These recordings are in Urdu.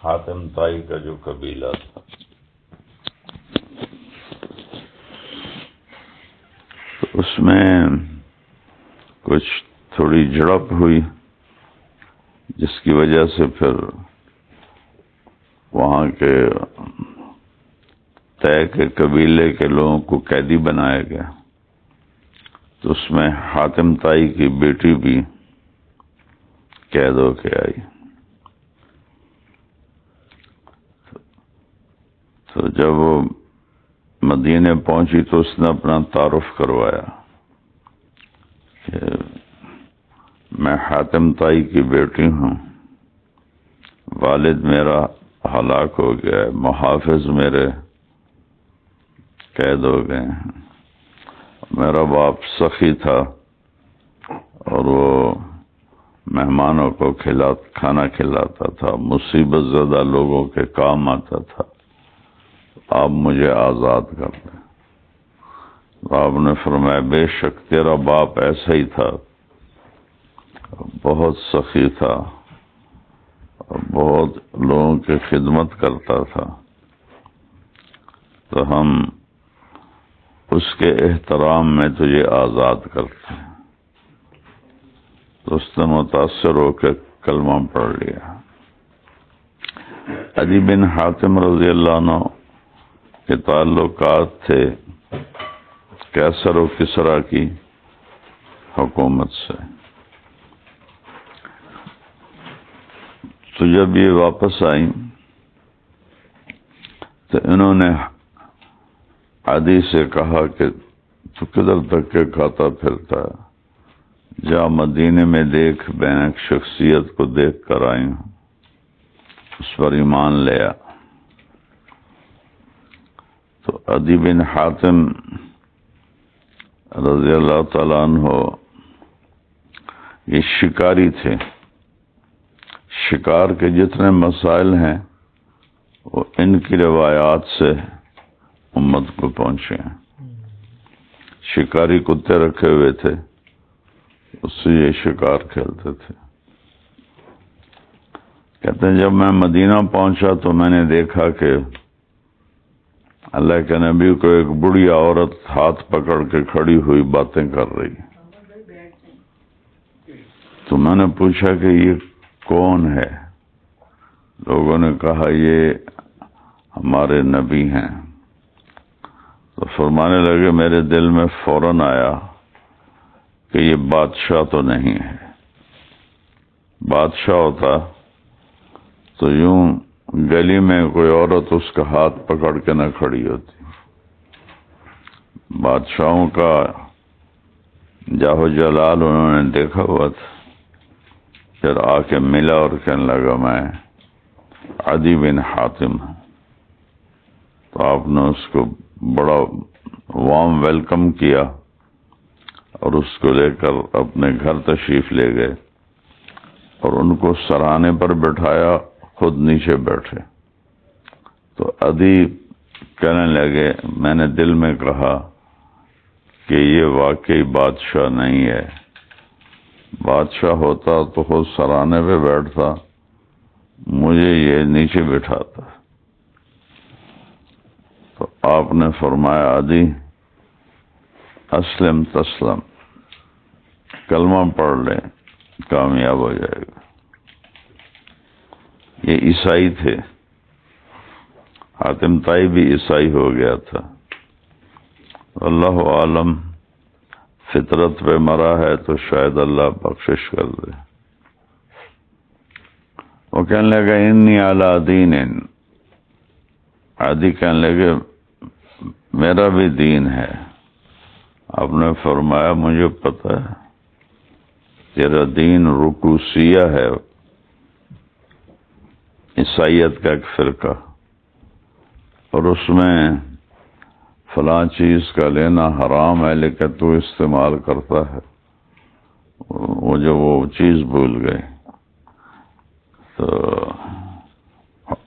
حاتم طائی کا جو قبیلہ تھا، اس میں کچھ تھوڑی جھڑپ ہوئی، جس کی وجہ سے پھر وہاں کے طے کے قبیلے کے لوگوں کو قیدی بنایا گیا۔ تو اس میں حاتم طائی کی بیٹی بھی قید ہو کے آئی۔ تو جب وہ مدینے پہنچی تو اس نے اپنا تعارف کروایا کہ میں حاتم طائی کی بیٹی ہوں، والد میرا ہلاک ہو گیا ہے، محافظ میرے قید ہو گئے ہیں، میرا باپ سخی تھا اور وہ مہمانوں کو کھانا کھلاتا تھا، مصیبت زدہ لوگوں کے کام آتا تھا، آپ مجھے آزاد کر دیں۔ آپ نے فرمایا بے شک تیرا باپ ایسا ہی تھا، بہت سخی تھا اور بہت لوگوں کی خدمت کرتا تھا، تو ہم اس کے احترام میں تجھے آزاد کرتے ہیں۔ تو اس نے متاثر ہو کے کلمہ پڑھ لیا۔ عدی بن حاتم رضی اللہ عنہ کے تعلقات تھے کیسر و کسریٰ کی حکومت سے۔ تو جب یہ واپس آئیں تو انہوں نے عدی سے کہا کہ تو کدھر تک کے کھاتا پھرتا ہے، جا مدینے میں دیکھ، میں ایک شخصیت کو دیکھ کر آئی ہوں، اس پر ایمان لیا۔ تو عدی بن حاتم رضی اللہ تعالیٰ عنہ یہ شکاری تھے، شکار کے جتنے مسائل ہیں وہ ان کی روایات سے امت کو پہنچے ہیں۔ شکاری کتے رکھے ہوئے تھے، اس سے یہ شکار کھیلتے تھے۔ کہتے ہیں جب میں مدینہ پہنچا تو میں نے دیکھا کہ اللہ کے نبی کو ایک بڑی عورت ہاتھ پکڑ کے کھڑی ہوئی باتیں کر رہی۔ تو میں نے پوچھا کہ یہ کون ہے؟ لوگوں نے کہا یہ ہمارے نبی ہیں۔ تو فرمانے لگے میرے دل میں فوراً آیا کہ یہ بادشاہ تو نہیں ہے، بادشاہ ہوتا تو یوں گلی میں کوئی عورت اس کا ہاتھ پکڑ کے نہ کھڑی ہوتی۔ بادشاہوں کا جاہو جلال انہوں نے دیکھا ہوا تھا۔ پھر آ کے ملا اور کہنے لگا میں عدی بن حاتم ہوں۔ تو آپ نے اس کو بڑا وارم ویلکم کیا اور اس کو لے کر اپنے گھر تشریف لے گئے اور ان کو سرانے پر بٹھایا، خود نیچے بیٹھے۔ تو عدی کہنے لگے میں نے دل میں کہا کہ یہ واقعی بادشاہ نہیں ہے، بادشاہ ہوتا تو خود سرانے پہ بیٹھتا، مجھے یہ نیچے بٹھاتا۔ تو آپ نے فرمایا عدی اسلم تسلم، کلمہ پڑھ لے کامیاب ہو جائے گا۔ یہ عیسائی تھے، حاتم طائی بھی عیسائی ہو گیا تھا۔ اللہ عالم فطرت پہ مرا ہے تو شاید اللہ بخشش کر دے۔ وہ کہنے لگا انی علی دین، عادی کہنے لگے میرا بھی دین ہے۔ آپ نے فرمایا مجھے پتہ ہے تیرا دین رکوسیہ ہے، عیسائیت کا ایک فرقہ، اور اس میں فلاں چیز کا لینا حرام ہے لیکن تو استعمال کرتا ہے۔ وہ چیز بھول گئے تو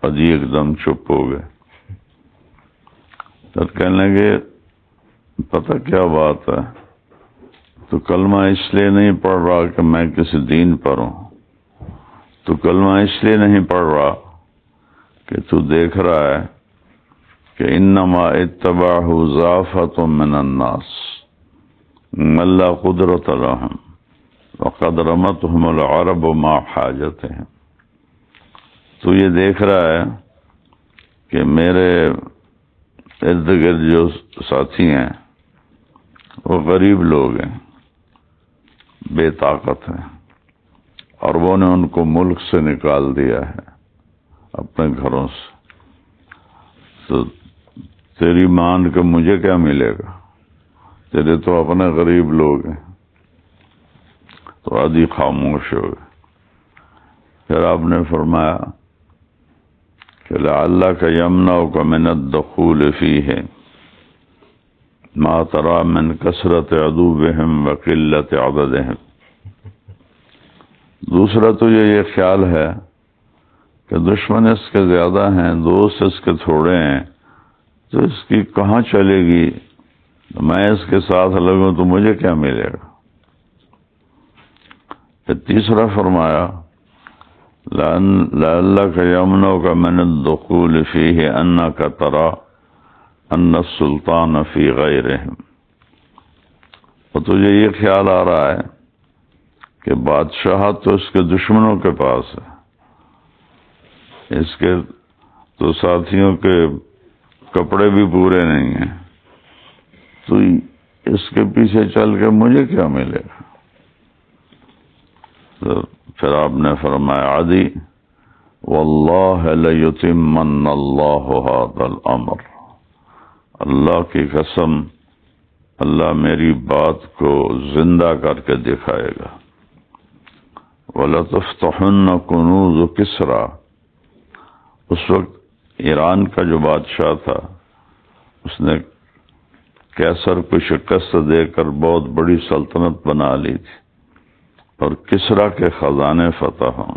عدی ایک دم چپ ہو گئے۔ تو کہنے لگے پتہ کیا بات ہے، تو کلمہ اس لیے نہیں پڑھ رہا کہ میں کسی دین پر ہوں، تو کلمہ اس لیے نہیں پڑھ رہا کہ تو دیکھ رہا ہے کہ انما اتبعہ ضعفۃ من الناس من لا قدرۃ لهم وقد رمتهم العرب مع حاجتهم. تو یہ دیکھ رہا ہے کہ میرے ارد گرد جو ساتھی ہیں وہ غریب لوگ ہیں، بے طاقت ہیں، عربوں نے ان کو ملک سے نکال دیا ہے اپنے گھروں سے. تو تیری مان کے مجھے کیا ملے گا، تیرے تو اپنے غریب لوگ ہیں. تو عدی خاموش ہو گئے. پھر آپ نے فرمایا کہ لعلک یمنعک من الدخول فیہ ما تری من کثرت عدوہم وقلت عددہم. دوسرا تو یہ خیال ہے کہ دشمن اس کے زیادہ ہیں، دوست اس کے تھوڑے ہیں، تو اس کی کہاں چلے گی، میں اس کے ساتھ لگوں تو مجھے کیا ملے گا. پھر تیسرا فرمایا لعلک یمنعک من الدخول فیہ انک تری ان السلطان فی غیرہم. اور تجھے یہ خیال آ رہا ہے کہ بادشاہت تو اس کے دشمنوں کے پاس ہے، اس کے تو ساتھیوں کے کپڑے بھی پورے نہیں ہیں، تو اس کے پیچھے چل کے مجھے کیا ملے گا. تو پھر آپ نے فرمایا عدی واللہ لیتمن اللہ ھذا الامر، اللہ کی قسم اللہ میری بات کو زندہ کر کے دکھائے گا. وَلَتُفْتَحُنَّ كُنُوزُ کسریٰ، اس وقت ایران کا جو بادشاہ تھا اس نے کیسر کو شکست دے کر بہت بڑی سلطنت بنا لی تھی، اور کسریٰ کے خزانے فتح ہوں.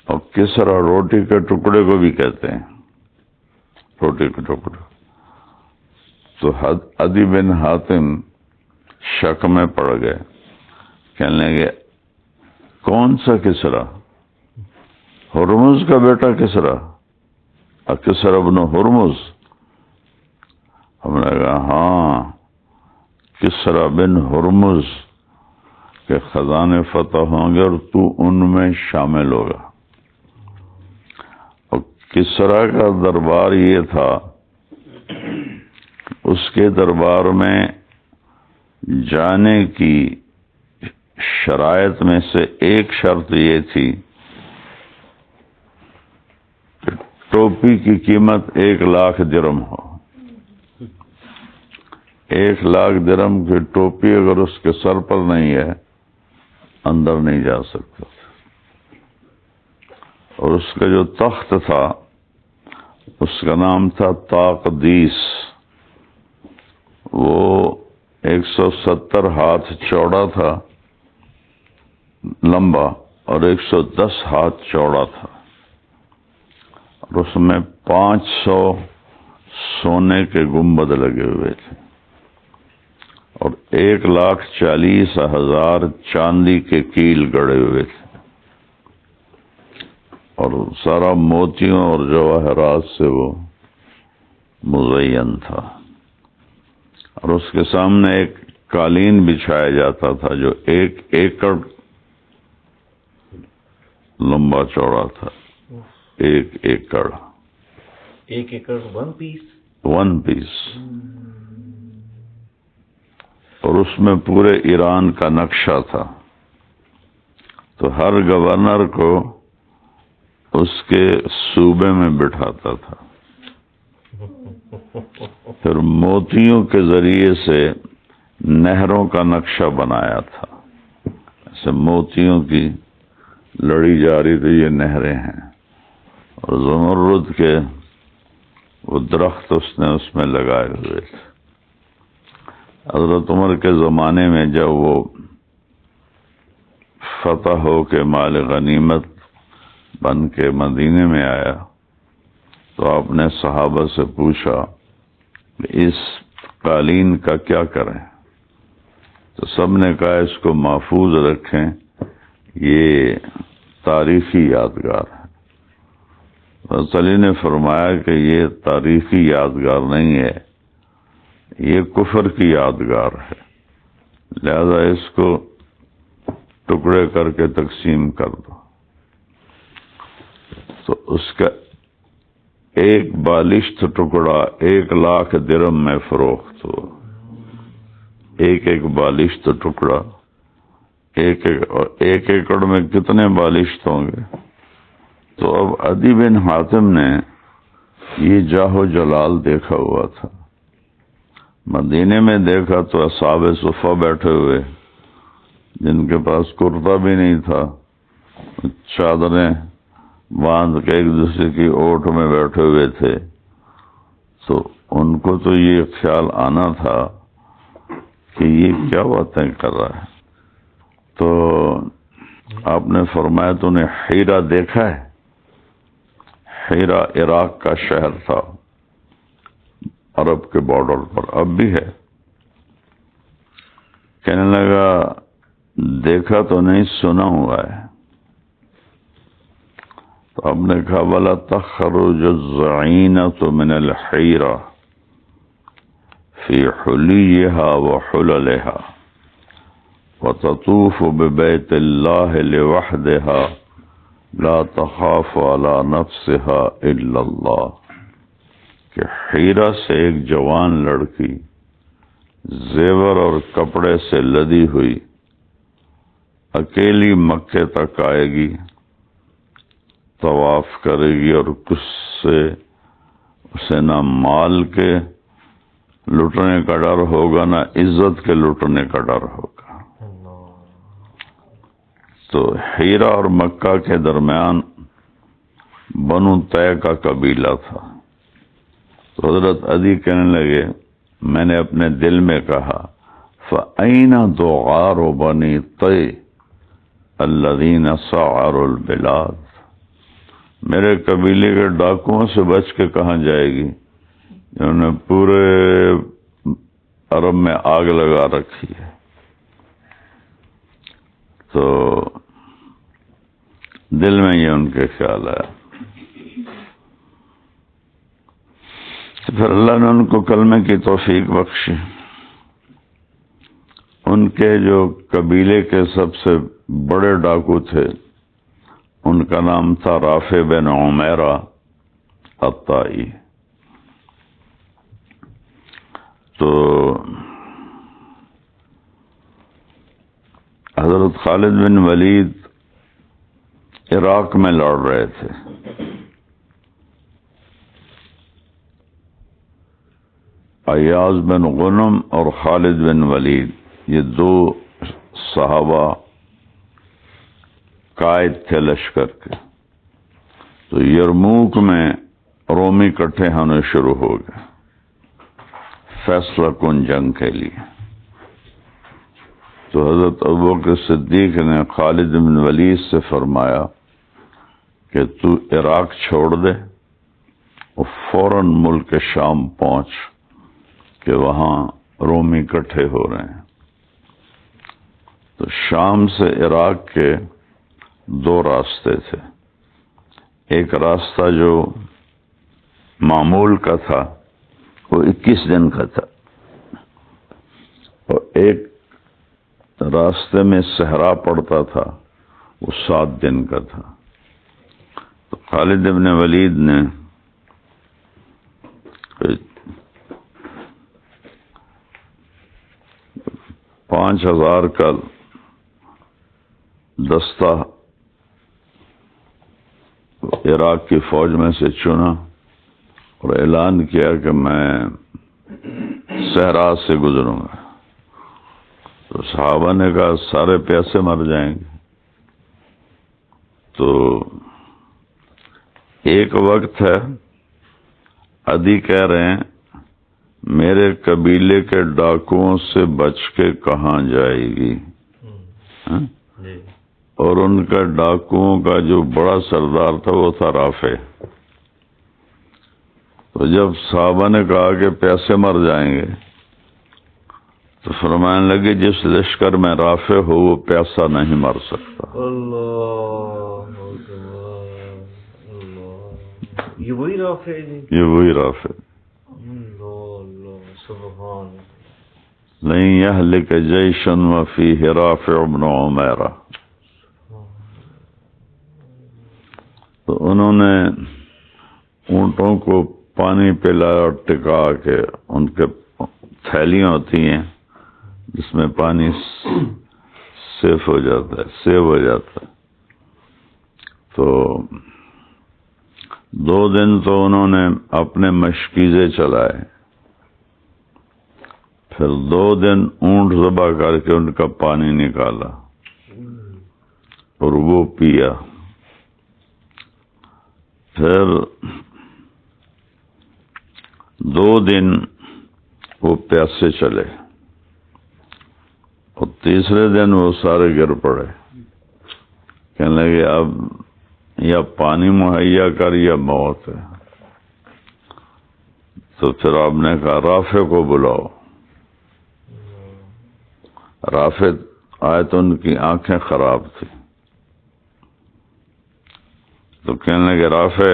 اور کسریٰ روٹی کے ٹکڑے کو بھی کہتے ہیں، روٹی کے ٹکڑے. تو عدی بن حاتم شک میں پڑ گئے، کہنے لگے کون سا کسریٰ، ہرمز کا بیٹا کسریٰ، کسریٰ ابن ہرمز. ہم نے کہا ہاں، کسریٰ بن ہرمز کے خزانے فتح ہوں گے اور تو ان میں شامل ہوگا. اور کسریٰ کا دربار یہ تھا، اس کے دربار میں جانے کی شرائط میں سے ایک شرط یہ تھی کہ ٹوپی کی قیمت 1,00,000 درہم ہو. 1,00,000 درہم کی ٹوپی اگر اس کے سر پر نہیں ہے اندر نہیں جا سکتا. اور اس کا جو تخت تھا اس کا نام تھا تاقدیس، وہ 170 ہاتھ چوڑا تھا لمبا اور 110 ہاتھ چوڑا تھا، اور اس میں 500 سونے کے گنبد لگے ہوئے تھے اور 1,40,000 چاندی کے کیل گڑے ہوئے تھے، اور سارا موتیوں اور جواہرات سے وہ مزین تھا. اور اس کے سامنے ایک قالین بچھایا جاتا تھا جو 1 ایکڑ لمبا چوڑا تھا. 1 ایکڑ، 1 ایکڑ 1 پیس، 1 پیس. اور اس میں پورے ایران کا نقشہ تھا. تو ہر گورنر کو اس کے صوبے میں بٹھاتا تھا. پھر موتیوں کے ذریعے سے نہروں کا نقشہ بنایا تھا، ایسے موتیوں کی لڑی جا رہی تھی، یہ نہریں ہیں. اور زمرد کے وہ درخت اس نے اس میں لگائے ہوئے تھے. حضرت عمر کے زمانے میں جب وہ فتح ہو کے مال غنیمت بن کے مدینے میں آیا تو آپ نے صحابہ سے پوچھا کہ اس قالین کا کیا کریں؟ تو سب نے کہا اس کو محفوظ رکھیں، یہ تاریخی یادگار ہے. حضرت علی نے فرمایا کہ یہ تاریخی یادگار نہیں ہے، یہ کفر کی یادگار ہے، لہذا اس کو ٹکڑے کر کے تقسیم کر دو۔ تو اس کا ایک بالشت ٹکڑا 1,00,000 درہم میں فروخت ہو، ایک بالشت ٹکڑا، ایک ایکڑ میں کتنے بالشت ہوں گے؟ تو اب عدی بن حاتم نے یہ جاہ و جلال دیکھا ہوا تھا، مدینے میں دیکھا تو اصحاب صفہ بیٹھے ہوئے جن کے پاس کرتا بھی نہیں تھا، چادریں باندھ کے ایک دوسرے کی اوٹ میں بیٹھے ہوئے تھے، تو ان کو تو یہ خیال آنا تھا کہ یہ کیا باتیں کر رہا ہے۔ تو آپ نے فرمایا تو نے حیرہ دیکھا ہے؟ حیرہ عراق کا شہر تھا، عرب کے بارڈر پر، اب بھی ہے۔ کہنے لگا دیکھا تو نہیں، سنا ہوا ہے۔ تو اب نے کہا وَلَا تَخْرُجُ الزَّعِينَةُ مِنَ الْحِيرَةِ فِي حُلِيِّهَا وَحُلَلِهَا وَتَطُوفُ بِبَيْتِ اللَّهِ لِوَحْدِهَا لَا تَخَافُ عَلَى نَفْسِهَا إِلَّا اللَّهِ کہ حیرہ سے ایک جوان لڑکی زیور اور کپڑے سے لدی ہوئی اکیلی مکے تک آئے گی، طواف کرے گی، اور کچھ سے اسے نہ مال کے لٹنے کا ڈر ہوگا نہ عزت کے لٹنے کا ڈر ہوگا۔ تو حیرہ اور مکہ کے درمیان بنو طے کا قبیلہ تھا۔ تو حضرت عدی کہنے لگے میں نے اپنے دل میں کہا فَأَيْنَ دُعَارُ بَنِي طَيْ الَّذِينَ سَعَرُوا الْبِلَادِ، میرے قبیلے کے ڈاکوؤں سے بچ کے کہاں جائے گی جنہوں نے پورے عرب میں آگ لگا رکھی ہے۔ تو دل میں یہ ان کے خیال آیا۔ پھر اللہ نے ان کو کلمے کی توفیق بخشی۔ ان کے جو قبیلے کے سب سے بڑے ڈاکو تھے ان کا نام تھا رافع بن عمیرہ الطائی۔ تو حضرت خالد بن ولید عراق میں لڑ رہے تھے، ایاز بن غنم اور خالد بن ولید یہ دو صحابہ قائد تھے لشکر کے۔ تو یرموک میں رومی اکٹھے ہونے شروع ہو گئے فیصلہ کن جنگ کے لیے۔ تو حضرت ابوبکر صدیق نے خالد بن ولید سے فرمایا کہ تو عراق چھوڑ دے اور فوراً ملک شام پہنچ کہ وہاں رومی اکٹھے ہو رہے ہیں۔ تو شام سے عراق کے دو راستے تھے، ایک راستہ جو معمول کا تھا وہ 21 دن کا تھا، اور ایک راستے میں صحرا پڑتا تھا وہ 7 دن کا تھا۔ تو خالد بن ولید نے 5,000 کا دستہ عراق کی فوج میں سے چنا اور اعلان کیا کہ میں صحرا سے گزروں گا۔ تو صحابہ نے کہا سارے پیاسے مر جائیں گے۔ تو ایک وقت ہے عدی کہہ رہے ہیں میرے قبیلے کے ڈاکوؤں سے بچ کے کہاں جائے گی، اور ان کا ڈاکوؤں کا جو بڑا سردار تھا وہ تھا رافع۔ تو جب صحابہ نے کہا کہ پیاسے مر جائیں گے تو فرمانے لگے جس لشکر میں رافع ہو وہ پیاسا نہیں مر سکتا۔ اللہ یہ وہی رافع ہے جی؟ یہ وہی رافع. اللہ سبحان. لن يهلك جيش وفيه رافع بن عمیرہ. تو انہوں نے اونٹوں کو پانی پلایا اور ٹکا کے، ان کے تھیلیاں ہوتی ہیں جس میں پانی سیف ہو جاتا ہے، سیو ہو جاتا ہے. تو 2 دن تو انہوں نے اپنے مشکیزے چلائے، پھر 2 دن اونٹ ذبح کر کے ان کا پانی نکالا اور وہ پیا. پھر 2 دن وہ پیاسے چلے اور تیسرے دن وہ سارے گر پڑے. کہنے لگے اب یا پانی مہیا کر یا موت ہے. تو پھر آپ نے کہا رافع کو بلاؤ. رافع آئے تو ان کی آنکھیں خراب تھی، تو کہنے لگے رافع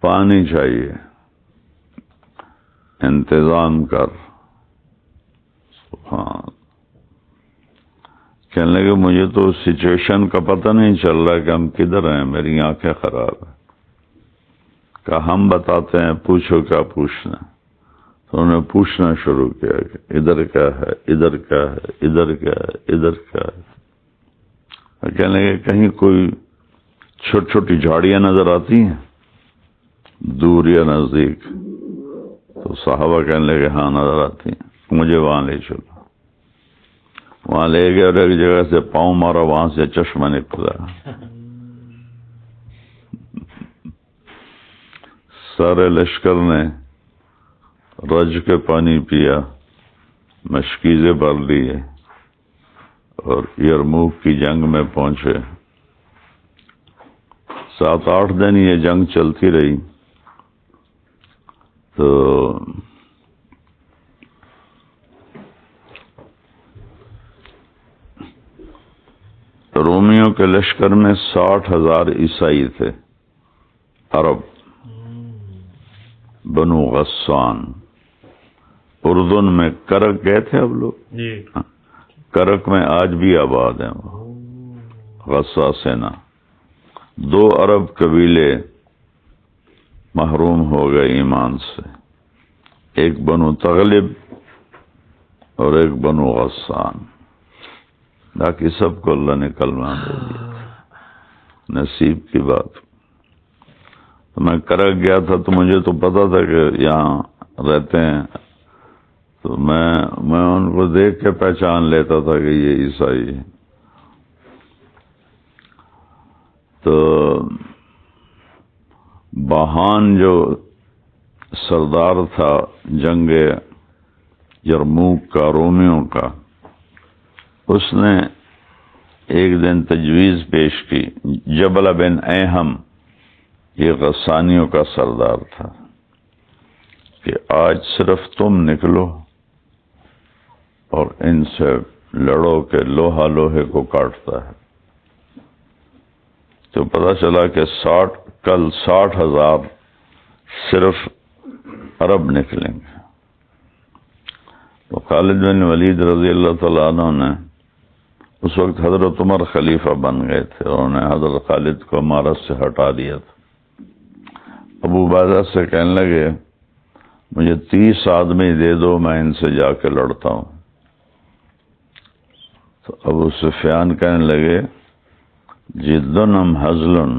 پانی چاہیے، انتظام کر. ہاں، کہنے لگے مجھے تو سچویشن کا پتہ نہیں چل رہا کہ ہم کدھر ہیں، میری آنکھیں خراب ہیں. کہا ہم بتاتے ہیں، پوچھو کیا پوچھنا. تو انہوں نے پوچھنا شروع کیا کہ ادھر کیا ہے، ادھر کیا ہے، ادھر کیا ہے، ادھر کیا ہے. کہنے لگے کہیں کوئی چھوٹی چھوٹی جھاڑیاں نظر آتی ہیں دور یا نزدیک؟ تو صحابہ کہنے لگے ہاں نظر آتی ہیں. مجھے وہاں لے چلو. وہاں لے گئے اور ایک جگہ سے پاؤں مارا، وہاں سے چشمہ نکلا. سارے لشکر نے رج کے پانی پیا، مشکیزیں بھر لیے اور یرموک کی جنگ میں پہنچے. 7-8 دن یہ جنگ چلتی رہی. تو رومیوں کے لشکر میں 60,000 عیسائی تھے، عرب، بنو غسان. اردن میں کرک گئے تھے اب لوگ جی. کرک میں آج بھی آباد ہیں وہ غساسینا. 2 عرب قبیلے محروم ہو گئے ایمان سے، ایک بنو تغلب اور ایک بنو غسان. باقی سب کو اللہ نے کلمہ دے دیا، نصیب کی بات. تو میں کرک گیا تھا تو مجھے تو پتا تھا کہ یہاں رہتے ہیں، تو میں ان کو دیکھ کے پہچان لیتا تھا کہ یہ عیسائی ہے. تو بہان جو سردار تھا جنگ یرموک کا رومیوں کا، اس نے ایک دن تجویز پیش کی. جبل بن ایہم یہ غسانیوں کا سردار تھا کہ آج صرف تم نکلو اور ان سے لڑو کہ لوہا لوہے کو کاٹتا ہے. تو پتہ چلا کہ کل 60,000 صرف عرب نکلیں گے. تو خالد بن ولید رضی اللہ تعالیٰ عنہ نے، اس وقت حضرت عمر خلیفہ بن گئے تھے، انہوں نے حضرت خالد کو امارت سے ہٹا دیا تھا. ابو عبیدہ سے کہنے لگے مجھے 30 آدمی دے دو، میں ان سے جا کے لڑتا ہوں. تو ابو سفیان کہنے لگے جدن ام حزلن،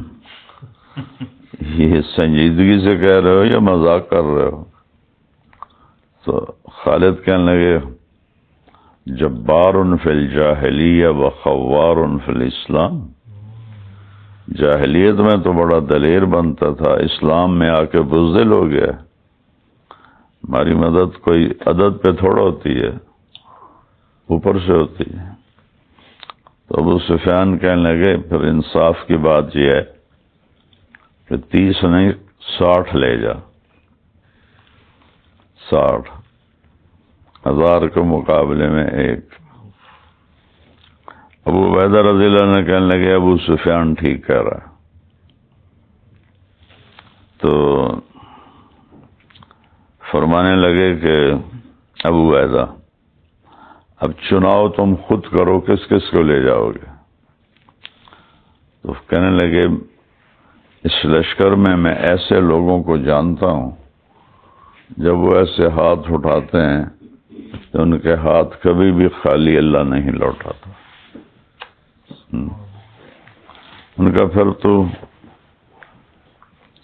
یہ سنجیدگی سے کہہ رہے ہو یا مذاق کر رہے ہو؟ تو خالد کہنے لگے جبار فی الجاہلیہ و خوار فی الاسلام. جاہلیت میں تو بڑا دلیر بنتا تھا، اسلام میں آ کے بزدل ہو گیا. ہماری مدد کوئی عدد پہ تھوڑا ہوتی ہے، اوپر سے ہوتی ہے. تو ابو سفیان کہنے لگے پھر انصاف کی بات یہ ہے کہ 30 نہیں 60 لے جا. 60,000 کے مقابلے میں ایک. ابو عبیدہ رضی اللہ عنہ کہنے لگے ابو سفیان ٹھیک کہہ رہا ہے. تو فرمانے لگے کہ ابو عبیدہ اب چناؤ تم خود کرو کس کس کو لے جاؤ گے؟ تو کہنے لگے اس لشکر میں ایسے لوگوں کو جانتا ہوں جب وہ ایسے ہاتھ اٹھاتے ہیں تو ان کے ہاتھ کبھی بھی خالی اللہ نہیں لوٹاتا۔ ان کا پھر تو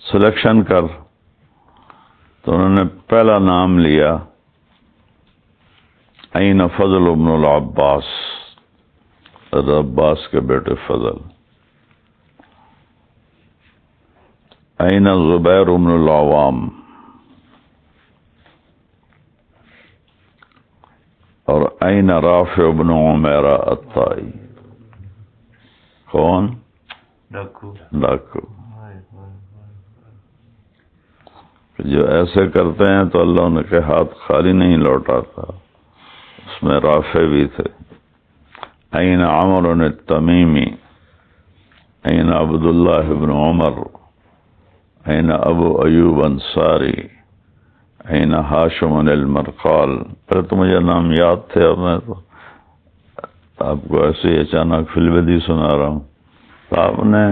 سلیکشن کر، تو انہوں نے پہلا نام لیا این فضل ابن العباس، عباس کے بیٹے فضل۔ این زبیر ابن العوام، اور این رافع ابن عمیرہ الطائی۔ کون؟ ڈاکو۔ ڈاکو۔ جو ایسے کرتے ہیں تو اللہ ان کے ہاتھ خالی نہیں لوٹاتا۔ اس میں رافع بھی تھے۔ این عمر التمیمی، این عبداللہ ابن عمر، این ابو ایوب انصاری، این ہاشم المرقال۔ پہلے تو مجھے نام یاد تھے، اب میں تو آپ کو ایسے ہی اچانک فی البدی سنا رہا ہوں۔ تو آپ نے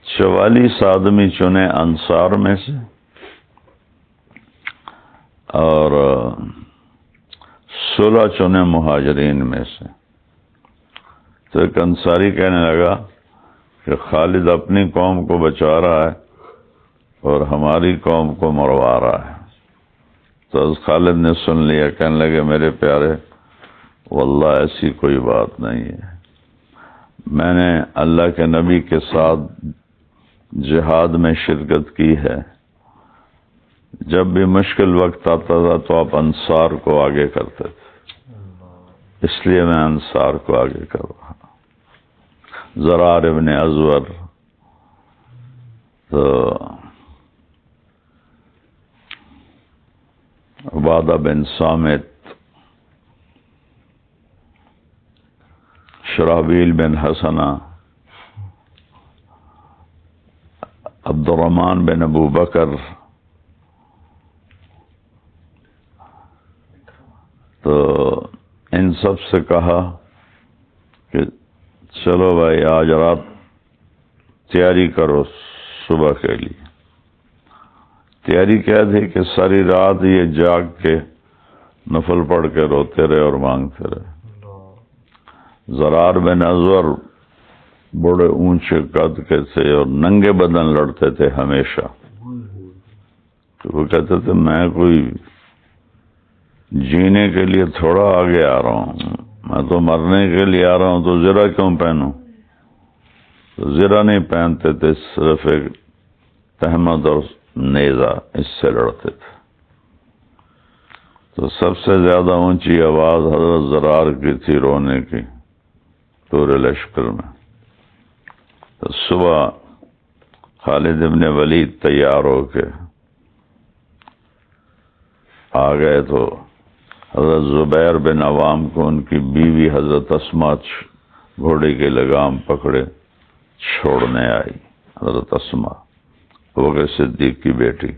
44 آدمی چنے انصار میں سے اور 16 چنے مہاجرین میں سے۔ تو ایک انصاری کہنے لگا کہ خالد اپنی قوم کو بچا رہا ہے اور ہماری قوم کو مروا رہا ہے۔ تو خالد نے سن لیا، کہنے لگے میرے پیارے واللہ ایسی کوئی بات نہیں ہے، میں نے اللہ کے نبی کے ساتھ جہاد میں شرکت کی ہے، جب بھی مشکل وقت آتا تھا تو آپ انصار کو آگے کرتے تھے، اس لیے میں انصار کو آگے کر رہا ہوں۔ زرار ابن ازور، تو عبادہ بن صامت، شرحبیل بن حسنہ، عبد الرحمن بن ابو بکر۔ تو ان سب سے کہا کہ چلو بھائی آج رات تیاری کرو صبح کے لیے۔ تیاری کیا تھی کہ ساری رات یہ جاگ کے نفل پڑھ کے روتے رہے اور مانگتے رہے۔ زرار بن ازور بڑے اونچے قد کے تھے اور ننگے بدن لڑتے تھے ہمیشہ۔ تو وہ کہتے تھے میں کوئی جینے کے لیے تھوڑا آگے آ رہا ہوں، میں تو مرنے کے لیے آ رہا ہوں، تو زرہ کیوں پہنوں؟ تو زرہ نہیں پہنتے تھے، صرف ایک تہمت اور نیزہ، اس سے لڑتے تھے۔ تو سب سے زیادہ اونچی آواز حضرت زرار کی تھی رونے کی پورے لشکر میں۔ تو صبح خالد ابن ولید تیار ہو کے آ گئے تو حضرت زبیر بن عوام کو ان کی بیوی حضرت اسما گھوڑے کی لگام پکڑے چھوڑنے آئی۔ حضرت اسما بکر صدیق کی بیٹی،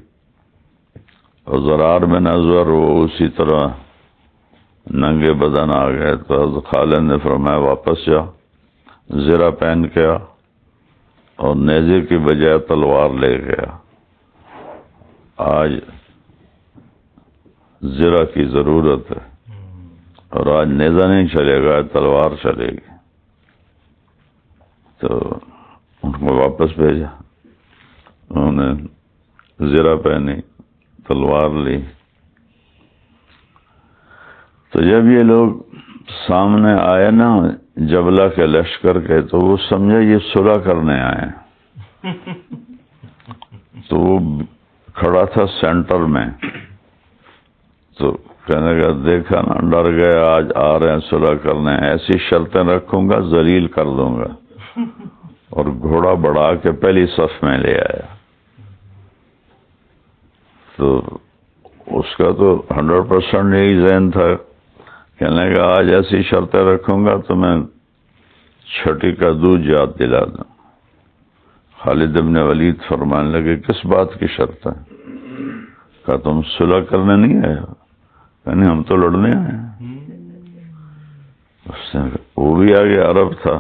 اور زرار بن ازور وہ اسی طرح ننگے بدن آ گئے۔ تو حضرت خالد نے فرمایا واپس جا، زرہ پہن کے آ، اور نیزے کی بجائے تلوار لے گیا۔ آج زرہ کی ضرورت ہے، اور آج نیزہ نہیں چلے گا، تلوار چلے گی۔ تو ان کو واپس بھیجا، انہوں نے زرہ پہنی، تلوار لی۔ تو جب یہ لوگ سامنے آئے نا جبلہ کے لشکر کے، تو وہ سمجھے یہ صلح کرنے آئے ہیں۔ تو وہ کھڑا تھا سینٹر میں، تو کہنے کا دیکھا نا ڈر گیا، آج آ رہے ہیں صلح کرنے، ایسی شرطیں رکھوں گا ذلیل کر دوں گا، اور گھوڑا بڑھا کے پہلی صف میں لے آیا۔ تو اس کا تو 100% یہی ذہن تھا، کہنے کا آج ایسی شرطیں رکھوں گا تو میں چھٹی کا دودھ یاد دلا دوں۔ خالد بن ولید فرمانے لگے کس بات کی شرط ہے؟ کہا تم صلح کرنے نہیں آئے ہو؟ کہا نہیں ہم تو لڑنے آئے ہیں۔ اس نے وہ بھی آگے عرب تھا،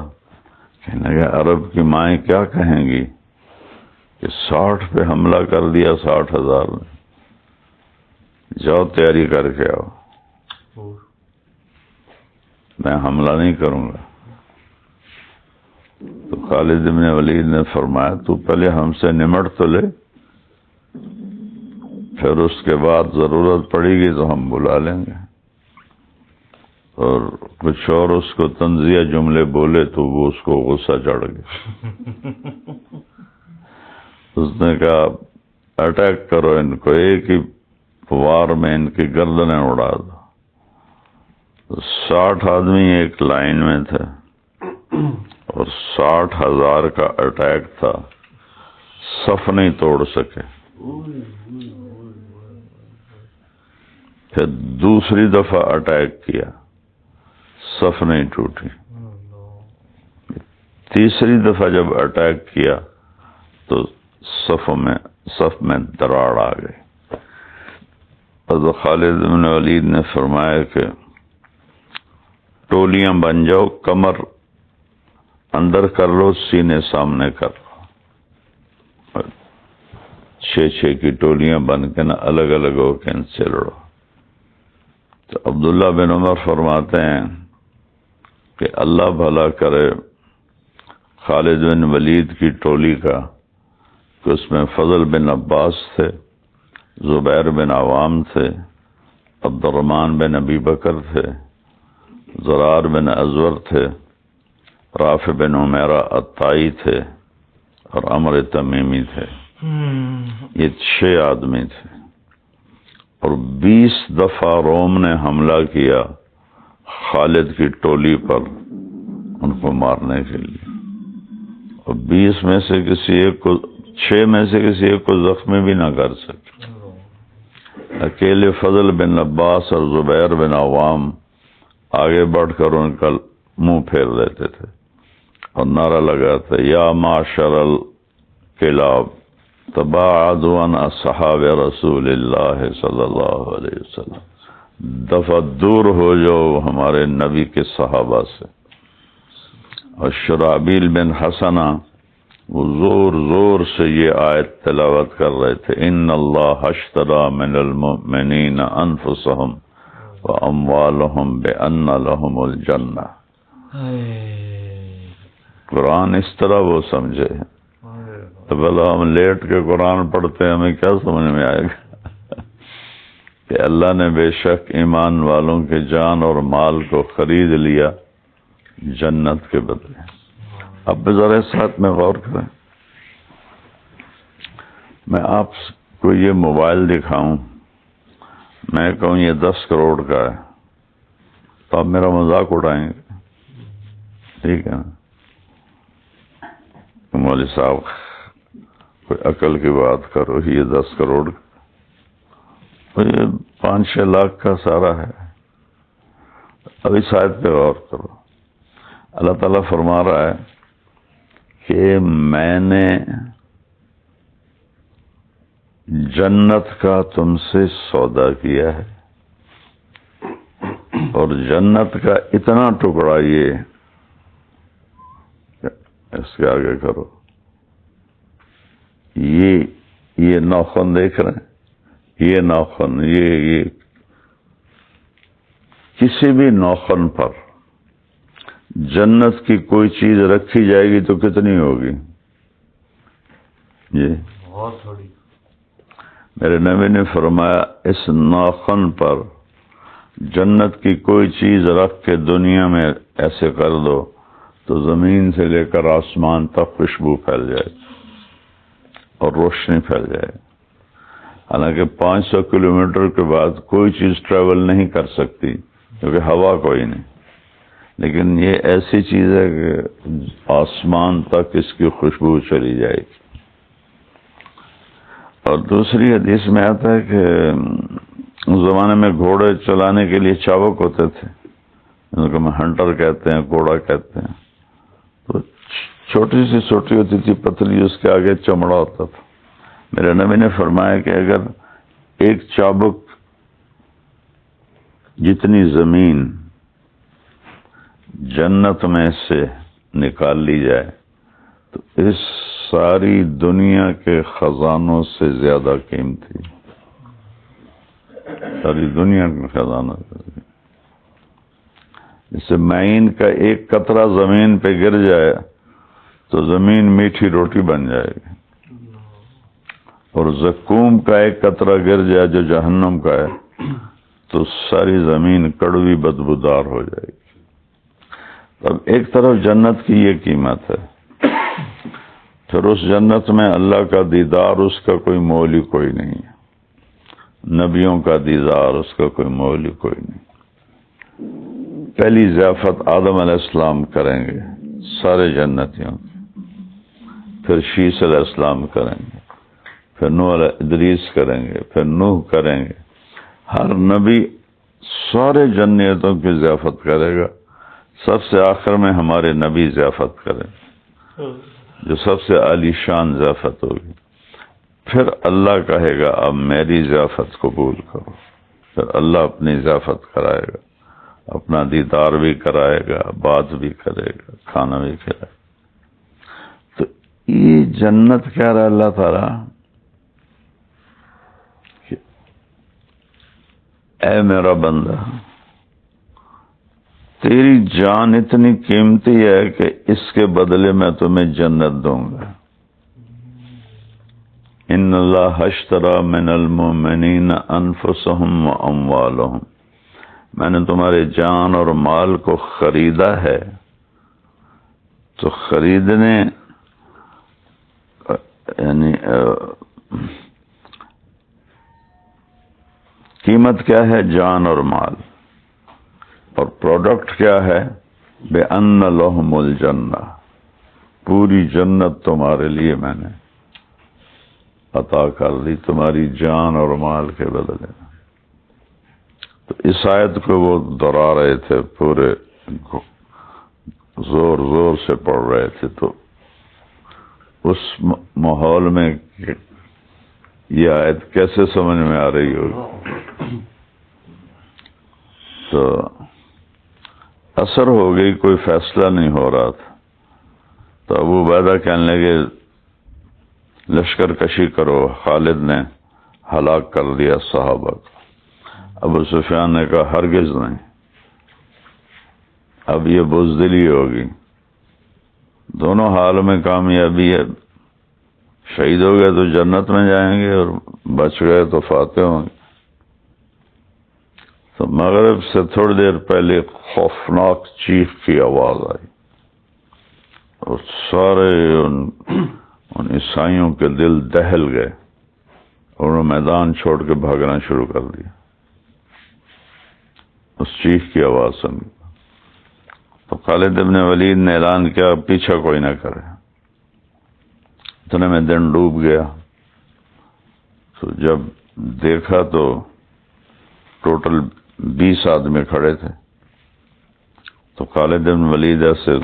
کہنے لگا عرب کی مائیں کیا کہیں گی کہ 60 پہ حملہ کر دیا 60,000 نے، جاؤ تیاری کر کے آؤ، میں حملہ نہیں کروں گا۔ تو خالد بن ولید نے فرمایا تو پہلے ہم سے نمٹ تو لے، پھر اس کے بعد ضرورت پڑے گی تو ہم بلا لیں گے۔ اور کچھ اور اس کو طنزیہ جملے بولے تو وہ اس کو غصہ چڑھ گیا۔ اس نے کہا اٹیک کرو ان کو، ایک ہی وار میں ان کی گردنیں اڑا دو۔ 60 آدمی ایک لائن میں تھے اور 60,000 کا اٹیک تھا، صف نہیں توڑ سکے۔ پھر دوسری دفعہ اٹیک کیا، صف نہیں ٹوٹی۔ تیسری دفعہ جب اٹیک کیا تو صف میں دراڑ آ گئی۔ حضرت خالد بن ولید نے فرمایا کہ ٹولیاں بن جاؤ، کمر اندر کر لو، سینے سامنے کر لو، 6 کی ٹولیاں بن کے نا الگ الگ ہو کے ان سے لڑو۔ تو عبداللہ بن عمر فرماتے ہیں کہ اللہ بھلا کرے خالد بن ولید کی ٹولی کا، کہ اس میں فضل بن عباس تھے، زبیر بن عوام تھے، عبد الرحمن بن ابی بکر تھے، زرار بن ازور تھے، رافع بن عمیرہ الطائی تھے اور عمر تمیمی تھے۔ یہ 6 آدمی تھے اور 20 دفعہ روم نے حملہ کیا خالد کی ٹولی پر ان کو مارنے کے لیے، اور 20 میں سے کسی ایک کو، 6 میں سے کسی ایک کو زخمی بھی نہ کر سکے۔ اکیلے فضل بن عباس اور زبیر بن عوام آگے بڑھ کر ان کا منہ پھیر دیتے تھے اور نعرہ لگاتے یا معشر الکلاب تباعدوا عن اصحاب رسول اللہ صلی اللہ علیہ وسلم، دفعہ دور ہو جاؤ ہمارے نبی کے صحابہ سے۔ اور شرابیل بن حسنہ وہ زور زور سے یہ آیت تلاوت کر رہے تھے، ان اللہ اشتری من المؤمنین انفسهم واموالهم بان لهم الجنہ۔ قرآن اس طرح وہ سمجھے، تو بھلا ہم لیٹ کے قرآن پڑھتے ہیں، ہمیں کیا سمجھ میں آئے گا کہ اللہ نے بے شک ایمان والوں کے جان اور مال کو خرید لیا جنت کے بدلے۔ اب ذرا ساتھ میں غور کریں، میں آپ کو یہ موبائل دکھاؤں، میں کہوں یہ 10 کروڑ کا ہے، تو آپ میرا مذاق اڑائیں گے، ٹھیک ہے نا؟ مولوی صاحب کوئی عقل کی بات کرو، یہ 10 کروڑ کا، یہ 5-6 لاکھ کا سارا ہے۔ ابھی شاید پہ غور کرو، اللہ تعالیٰ فرما رہا ہے کہ میں نے جنت کا تم سے سودا کیا ہے، اور جنت کا اتنا ٹکڑا، یہ اس کے آگے کرو، یہ ناخن دیکھ رہے ہیں، یہ ناخن، یہ کسی بھی ناخن پر جنت کی کوئی چیز رکھی جائے گی تو کتنی ہوگی؟ یہ بہت تھوڑی۔ میرے نبی نے فرمایا اس ناخن پر جنت کی کوئی چیز رکھ کے دنیا میں ایسے کر دو تو زمین سے لے کر آسمان تک خوشبو پھیل جائے اور روشنی پھیل جائے۔ حالانکہ 500 کلومیٹر کے بعد کوئی چیز ٹریول نہیں کر سکتی کیونکہ ہوا کوئی نہیں، لیکن یہ ایسی چیز ہے کہ آسمان تک اس کی خوشبو چلی جائے گی۔ اور دوسری حدیث میں آتا ہے کہ اس زمانے میں گھوڑے چلانے کے لیے چابک ہوتے تھے، ان کو ہم ہنٹر کہتے ہیں، گھوڑا کہتے ہیں، تو چھوٹی سی چھوٹی ہوتی تھی، پتلی، اس کے آگے چمڑا ہوتا تھا۔ میرے نبی نے فرمایا کہ اگر ایک چابک جتنی زمین جنت میں سے نکال لی جائے تو اس ساری دنیا کے خزانوں سے زیادہ قیمتی، ساری دنیا کے خزانوں سے۔ جیسے معین کا ایک قطرہ زمین پہ گر جائے تو زمین میٹھی روٹی بن جائے گی، اور زقوم کا ایک قطرہ گر جائے جو جہنم کا ہے تو ساری زمین کڑوی بدبودار ہو جائے گی۔ اب ایک طرف جنت کی یہ قیمت ہے، پھر اس جنت میں اللہ کا دیدار، اس کا کوئی مول ہی کوئی نہیں ہے، نبیوں کا دیدار، اس کا کوئی مول ہی کوئی نہیں۔ پہلی ضیافت آدم علیہ السلام کریں گے سارے جنتیوں کی، پھر شیس علیہ السلام کریں گے، پھر نوح علیہ ادریس کریں گے، پھر نوح کریں گے۔ ہر نبی سارے جنتوں کی ضیافت کرے گا، سب سے آخر میں ہمارے نبی ضیافت کریں گے جو سب سے عالی شان ضیافت ہوگی۔ پھر اللہ کہے گا اب میری ضیافت قبول کرو، پھر اللہ اپنی ضیافت کرائے گا، اپنا دیدار بھی کرائے گا، بات بھی کرے گا، کھانا بھی کھلائے گا۔ تو یہ جنت کہہ رہا اللہ تعالیٰ کہ اے میرا بندہ، تیری جان اتنی قیمتی ہے کہ اس کے بدلے میں تمہیں جنت دوں گا۔ ان اللہ اشتری من المؤمنین انفسهم واموالهم، میں نے تمہارے جان اور مال کو خریدا ہے۔ تو خریدنے یعنی قیمت کیا ہے؟ جان اور مال، اور پروڈکٹ کیا ہے؟ بِأَنَّ لَهُمُ الْجَنَّةَ، پوری جنت تمہارے لیے میں نے عطا کر دی تمہاری جان اور مال کے بدلے میں۔ تو اس آیت کو وہ دہرا رہے تھے، پورے زور زور سے پڑھ رہے تھے، تو اس ماحول میں یہ آیت کیسے سمجھ میں آ رہی ہوگی؟ تو اثر ہو گئی، کوئی فیصلہ نہیں ہو رہا تھا، تو ابو عبیدہ کہنے لگے لشکر کشی کرو، خالد نے ہلاک کر دیا صحابہ کو۔ ابو سفیان نے کہا ہرگز نہیں، اب یہ بزدلی ہوگی، دونوں حال میں کامیابی ہے، شہید ہو گئے تو جنت میں جائیں گے اور بچ گئے تو فاتح ہوں گے۔ تو مغرب سے تھوڑی دیر پہلے خوفناک چیخ کی آواز آئی اور سارے ان عیسائیوں کے دل دہل گئے اور انہوں نے میدان چھوڑ کے بھاگنا شروع کر دیا اس چیخ کی آواز سن کے۔ تو خالد ابن ولید نے اعلان کیا پیچھا کوئی نہ کرے۔ اتنے میں دن ڈوب گیا، تو جب دیکھا تو ٹوٹل 20 آدمی کھڑے تھے۔ تو خالد بن ولید سے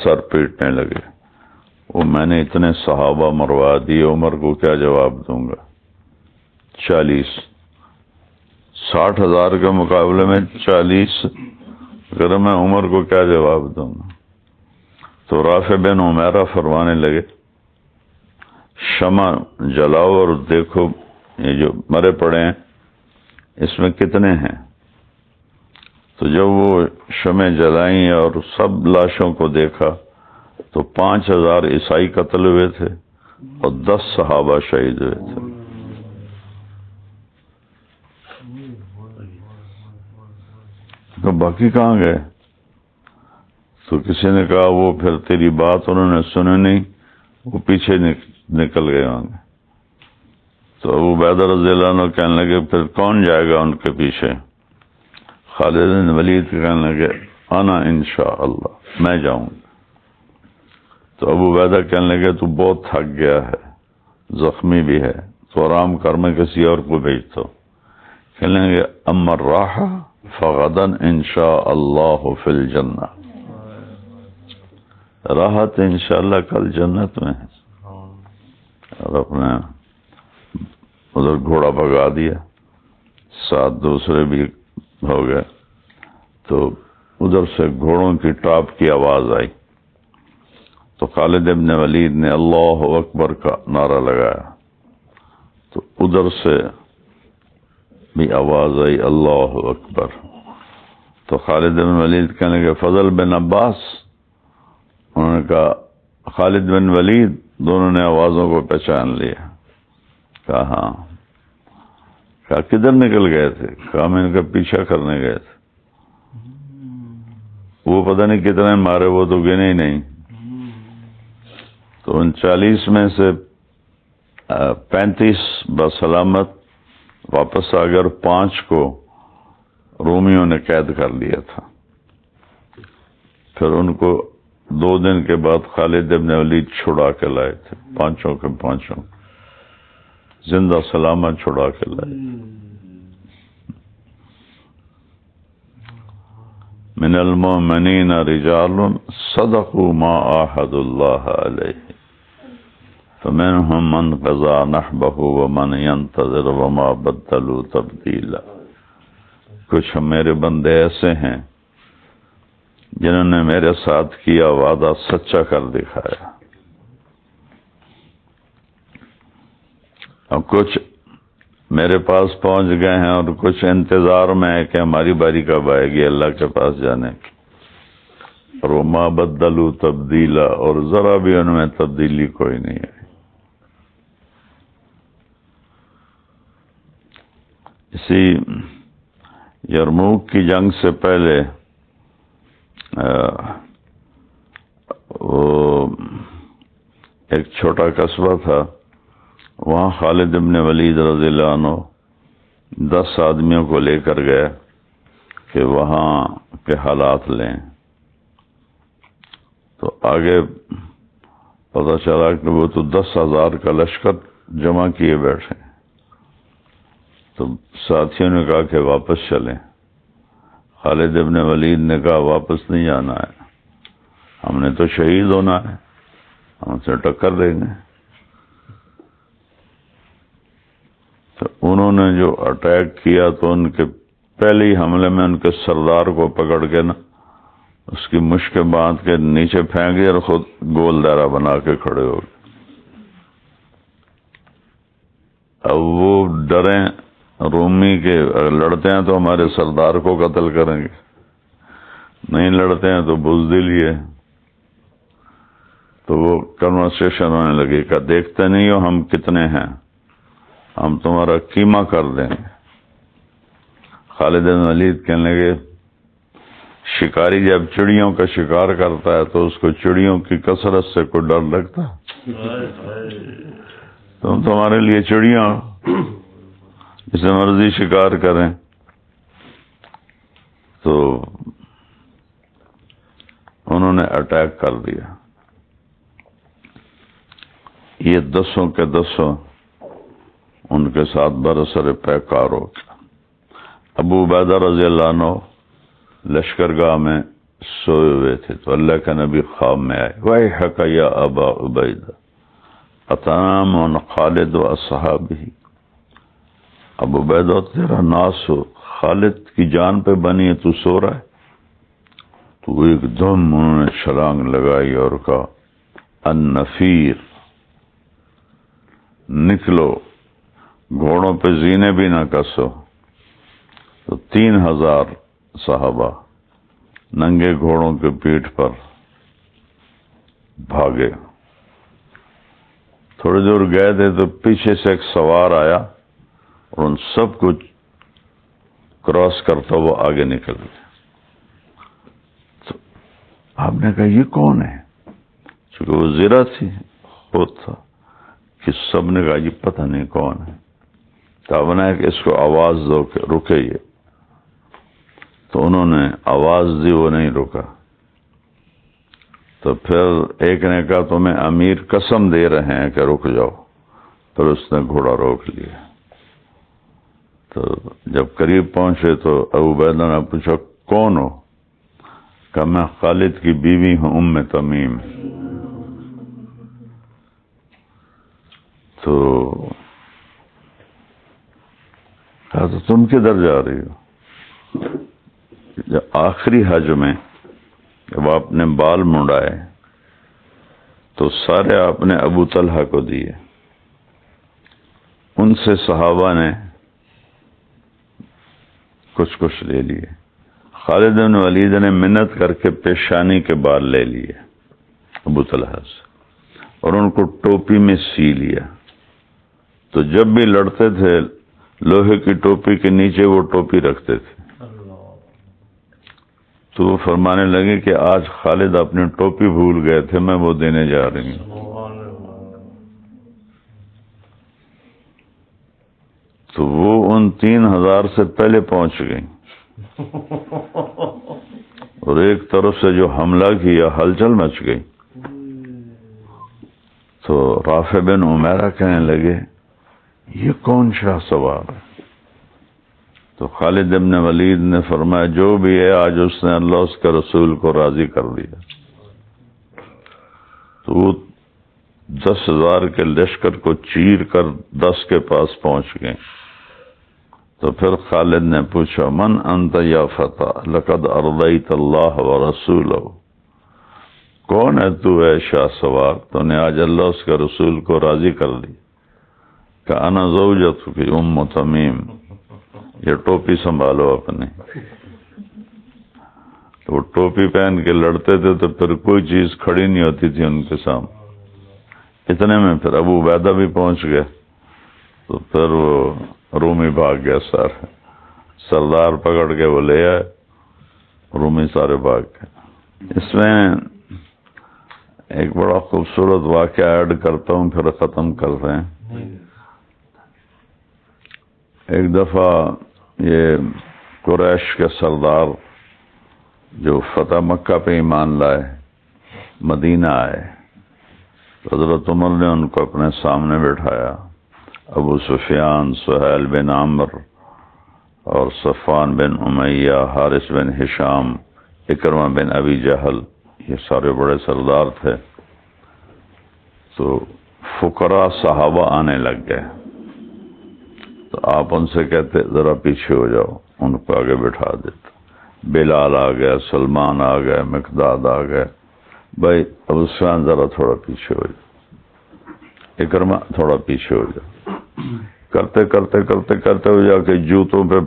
سر پیٹنے لگے، وہ میں نے اتنے صحابہ مروا دیے، عمر کو کیا جواب دوں گا؟ 60,000 کے مقابلے میں 40، اگر میں عمر کو کیا جواب دوں گا؟ تو رافع بن عمیرہ فرمانے لگے شمع جلاؤ اور دیکھو یہ جو مرے پڑے ہیں اس میں کتنے ہیں۔ تو جب وہ شمع جلائیں اور سب لاشوں کو دیکھا تو 5,000 عیسائی قتل ہوئے تھے اور 10 صحابہ شہید ہوئے تھے۔ تو باقی کہاں گئے؟ تو کسی نے کہا وہ پھر تیری بات انہوں نے سنی نہیں، وہ پیچھے نکل گئے ہوں گے۔ تو ابو عبیدہ رضی اللہ عنہ کہنے لگے پھر کون جائے گا ان کے پیچھے؟ خالد بن ولید کہنے لگے انا انشاءاللہ، میں جاؤں گا۔ تو ابو عبیدہ کہنے لگے تو بہت تھک گیا ہے، زخمی بھی ہے، تو آرام کر، میں کسی اور کو بھیجتا ہوں۔ کہنے لگے اما الراحہ فغدا انشاءاللہ فی الجنہ، راحت انشاءاللہ کل جنت میں ہے۔ اور اپنے ادھر گھوڑا بھگا دیا، ساتھ دوسرے بھی ہو گئے، تو ادھر سے گھوڑوں کی ٹاپ کی آواز آئی، تو خالد ابن ولید نے اللہ اکبر کا نعرہ لگایا، تو ادھر سے بھی آواز آئی اللہ اکبر، تو خالد بن ولید کہنے لگے فضل بن عباس، انہوں نے کہا خالد بن ولید، دونوں نے آوازوں کو پہچان لیا، کہا ہاں، کہا کدھر نکل گئے تھے؟ کہا میں ان کا پیچھا کرنے گئے تھے، وہ پتہ نہیں کتنے مارے، وہ تو گنے ہی نہیں، تو ان 40 میں سے 35 بسلامت واپس آ گئے اور 5 کو رومیوں نے قید کر لیا تھا۔ پھر ان کو 2 دن کے بعد خالد ابن ولید چھڑا کے لائے تھے، 5 کے 5 زندہ سلامت چھڑا کے لائے۔ من المؤمنین رجال صدقوا ما عاهدوا الله علیہ فمنهم من قضى نحبه ومن ينتظر وما بدلوا تبدیلا۔ کچھ میرے بندے ایسے ہیں جنہوں نے میرے ساتھ کیا وعدہ سچا کر دکھایا، اب کچھ میرے پاس پہنچ گئے ہیں اور کچھ انتظار میں ہے کہ ہماری باری کب آئے گی اللہ کے پاس جانے کی، اور وما بدلوا تبدیلا، اور ذرا بھی ان میں تبدیلی کوئی نہیں ہے۔ اسی یرموک کی جنگ سے پہلے وہ ایک چھوٹا قصبہ تھا، وہاں خالد ابن ولید رضی اللہ عنہ 10 آدمیوں کو لے کر گئے کہ وہاں کے حالات لیں، تو آگے پتہ چلا کہ وہ تو 10,000 کا لشکر جمع کیے بیٹھے، تو ساتھیوں نے کہا کہ واپس چلیں۔ خالد ابن ولید نے کہا واپس نہیں جانا ہے، ہم نے تو شہید ہونا ہے، ہم سے ٹکر دیں گے۔ تو انہوں نے جو اٹیک کیا تو ان کے پہلے ہی حملے میں ان کے سردار کو پکڑ کے نا اس کی مشکیں باندھ کے نیچے پھینک دیا اور خود گول دائرہ بنا کے کھڑے ہو گئے۔ اب وہ ڈریں رومی کے، اگر لڑتے ہیں تو ہمارے سردار کو قتل کریں گے، نہیں لڑتے ہیں تو بزدلی ہے، تو وہ کنورسیشن ہونے لگی کہ دیکھتے نہیں ہو ہم کتنے ہیں، ہم تمہارا قیمہ کر دیں گے۔ خالد بن ولید کہنے لگے شکاری جب چڑیوں کا شکار کرتا ہے تو اس کو چڑیوں کی کثرت سے کوئی ڈر لگتا، تم تمہارے لیے چڑیاں جسے مرضی شکار کریں۔ تو انہوں نے اٹیک کر دیا، یہ 10 کے 10 ان کے ساتھ برسر پیکار ہو گیا۔ ابو عبیدہ رضی اللہ عنہ لشکرگاہ میں سوئے ہوئے تھے تو اللہ کا نبی خواب میں آئے، وَيْحَكَ يَا أَبَا عُبَيْدَةَ أَتَنَامُ خَالِدُ وَأَصْحَابِهِ، ابو عبیدہ تیرا ناس ہو، خالد کی جان پہ بنی ہے، تو سو رہا ہے؟ تو ایک دم انہوں نے چھلانگ لگائی اور کہا النفیر، نکلو، گھوڑوں پہ زینے بھی نہ کسو۔ تو 3000 صحابہ ننگے گھوڑوں کے پیٹھ پر بھاگے۔ تھوڑی دور گئے تھے تو پیچھے سے ایک سوار آیا اور ان سب کو کراس کرتا ہوا آگے نکل گیا۔ تو آپ نے کہا یہ کون ہے؟ چونکہ وہ زیرہ تھی، خود تھا، کہ سب نے کہا یہ پتہ نہیں کون ہے، تو آپ نے کہ اس کو آواز دو کہ رکے یہ، تو انہوں نے آواز دی، وہ نہیں رکا۔ تو پھر ایک نے کہا تمہیں امیر قسم دے رہے ہیں کہ رک جاؤ، پھر اس نے گھوڑا روک لیا۔ تو جب قریب پہنچے تو ابو عبیدہ نے پوچھا کون ہو؟ کہ میں خالد کی بیوی ہوں ام تمیم. تو کہا تو تم کدھر جا رہی ہو؟ جب آخری حج میں جب آپ نے بال منڈائے تو سارے آپ نے ابو طلحہ کو دیے. ان سے صحابہ نے کچھ کچھ لے لیے. خالد بن ولید نے منت کر کے پیشانی کے بال لے لیے ابو طلحہ سے اور ان کو ٹوپی میں سی لیا. تو جب بھی لڑتے تھے لوہے کی ٹوپی کے نیچے وہ ٹوپی رکھتے تھے. تو وہ فرمانے لگے کہ آج خالد اپنی ٹوپی بھول گئے تھے، میں وہ دینے جا رہی ہوں. تو وہ ان 3000 سے پہلے پہنچ گئی اور ایک طرف سے جو حملہ کیا ہلچل مچ گئی. تو رافع بن عمیرہ کہنے لگے یہ کون شاہ سوار ہے؟ تو خالد بن ولید نے فرمایا جو بھی ہے آج اس نے اللہ اس کے رسول کو راضی کر دیا. تو وہ 10,000 کے لشکر کو چیر کر 10 کے پاس پہنچ گئے. تو پھر خالد نے پوچھا من انت یا فتح لقد ارضیت اللہ ورسولہ، کون ہے تو اے شاہ سوار، تو نے آج اللہ اس کے رسول کو راضی کر دی. کہ انا زوجتک ام تمیم، یہ ٹوپی سنبھالو اپنی. تو وہ ٹوپی پہن کے لڑتے تھے تو پھر کوئی چیز کھڑی نہیں ہوتی تھی ان کے سامنے. اتنے میں پھر ابو عبیدہ بھی پہنچ گئے. تو پھر وہ رومی بھاگ گیا، سارے سردار پکڑ کے وہ لے آئے، رومی سارے بھاگ گئے. اس میں ایک بڑا خوبصورت واقعہ ایڈ کرتا ہوں پھر ختم کر رہے ہیں. ایک دفعہ یہ قریش کے سردار جو فتح مکہ پہ ایمان لائے مدینہ آئے، حضرت عمر نے ان کو اپنے سامنے بٹھایا. ابو سفیان، سہیل بن عمرو اور صفوان بن امیہ، حارث بن ہشام، اکرمہ بن ابی جہل، یہ سارے بڑے سردار تھے. تو فقراء صحابہ آنے لگ گئے. تو آپ ان سے کہتے ذرا پیچھے ہو جاؤ، ان کو آگے بٹھا دیتے. بلال آ گئے، سلمان آ گئے، مقداد آ گئے. بھائی ابو سفیان ذرا تھوڑا پیچھے ہو جاؤ، اکرمہ تھوڑا پیچھے ہو جاؤ. کرتے کرتے کرتے کرتے ہو جا کے جوتوں پہ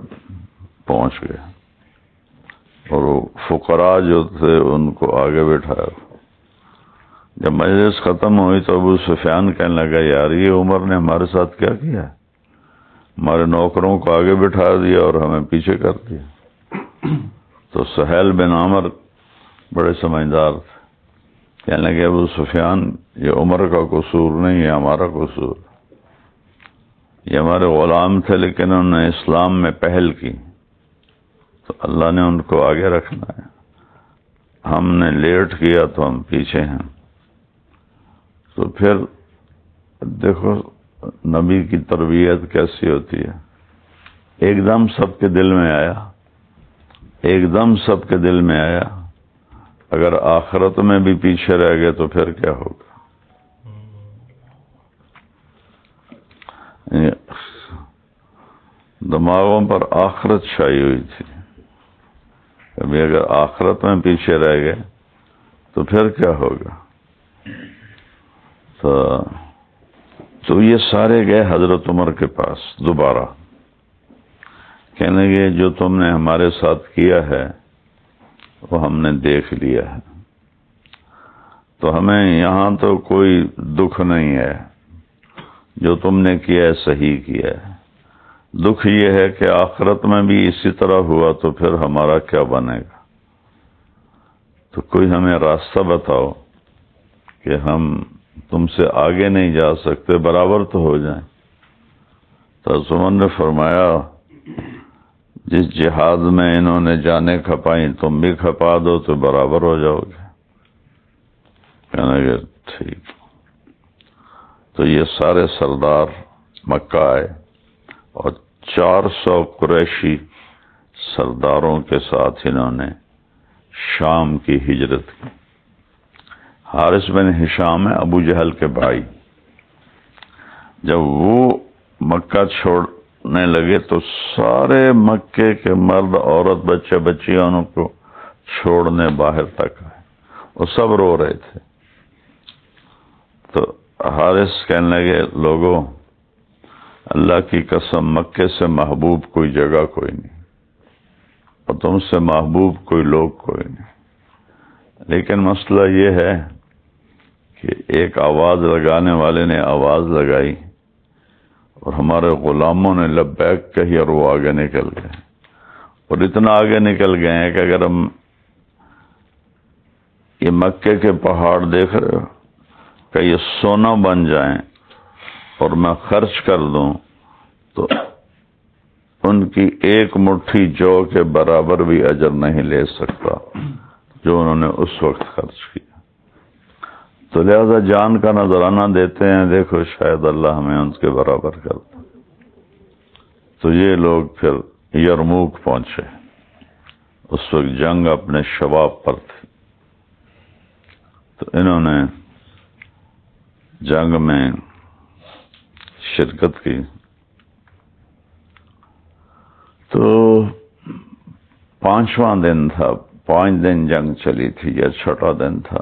پہنچ گئے اور وہ فقراء جو تھے ان کو آگے بٹھایا. جب مجلس ختم ہوئی تو ابو سفیان کہنے لگا یار یہ عمر نے ہمارے ساتھ کیا کیا ہے، ہمارے نوکروں کو آگے بٹھا دیا اور ہمیں پیچھے کر دیا. تو سہیل بن عمر بڑے سمجھدار تھے، کہنے لگے ابو سفیان یہ عمر کا قصور نہیں ہے، ہمارا قصور. یہ ہمارے غلام تھے لیکن انہوں نے اسلام میں پہل کی تو اللہ نے ان کو آگے رکھنا ہے. ہم نے لیٹ کیا تو ہم پیچھے ہیں. تو پھر دیکھو نبی کی تربیت کیسی ہوتی ہے. ایک دم سب کے دل میں آیا، ایک دم سب کے دل میں آیا. اگر آخرت میں بھی پیچھے رہ گئے تو پھر کیا ہوگا. دماغوں پر آخرت چھائی ہوئی تھی. ابھی اگر آخرت میں پیچھے رہ گئے تو پھر کیا ہوگا. تو یہ سارے گئے حضرت عمر کے پاس دوبارہ، کہنے لگے جو تم نے ہمارے ساتھ کیا ہے وہ ہم نے دیکھ لیا ہے، تو ہمیں یہاں تو کوئی دکھ نہیں ہے، جو تم نے کیا ہے صحیح کیا ہے. دکھ یہ ہے کہ آخرت میں بھی اسی طرح ہوا تو پھر ہمارا کیا بنے گا. تو کوئی ہمیں راستہ بتاؤ کہ ہم تم سے آگے نہیں جا سکتے، برابر تو ہو جائیں. تو عمر نے فرمایا جس جہاد میں انہوں نے جانیں کھپائیں تم بھی کھپا دو تو برابر ہو جاؤ گے. کہنے لگے ٹھیک. تو یہ سارے سردار مکہ آئے اور 400 قریشی سرداروں کے ساتھ انہوں نے شام کی ہجرت کی۔ حارث بن ہشام ہے ابو جہل کے بھائی۔ جب وہ مکہ چھوڑنے لگے تو سارے مکے کے مرد عورت بچے بچیاں ان کو چھوڑنے باہر تک آئے، وہ سب رو رہے تھے۔ تو حارث کہنے لگے لوگوں، اللہ کی قسم مکے سے محبوب کوئی جگہ کوئی نہیں، اور تم سے محبوب کوئی لوگ کوئی نہیں، لیکن مسئلہ یہ ہے کہ ایک آواز لگانے والے نے آواز لگائی اور ہمارے غلاموں نے لبیک کہی اور وہ آگے نکل گئے، اور اتنا آگے نکل گئے ہیں کہ اگر ہم یہ مکے کے پہاڑ دیکھ رہے ہو کہ یہ سونا بن جائیں اور میں خرچ کر دوں تو ان کی ایک مٹھی جو کے برابر بھی اجر نہیں لے سکتا جو انہوں نے اس وقت خرچ کیا۔ تو لہذا جان کا نذرانہ دیتے ہیں، دیکھو شاید اللہ ہمیں ان کے برابر کر دے۔ تو یہ لوگ پھر یرموک پہنچے، اس وقت جنگ اپنے شباب پر تھی، تو انہوں نے جنگ میں شرکت کی۔ تو 5واں دن تھا، 5 دن جنگ چلی تھی، یا 6واں دن تھا۔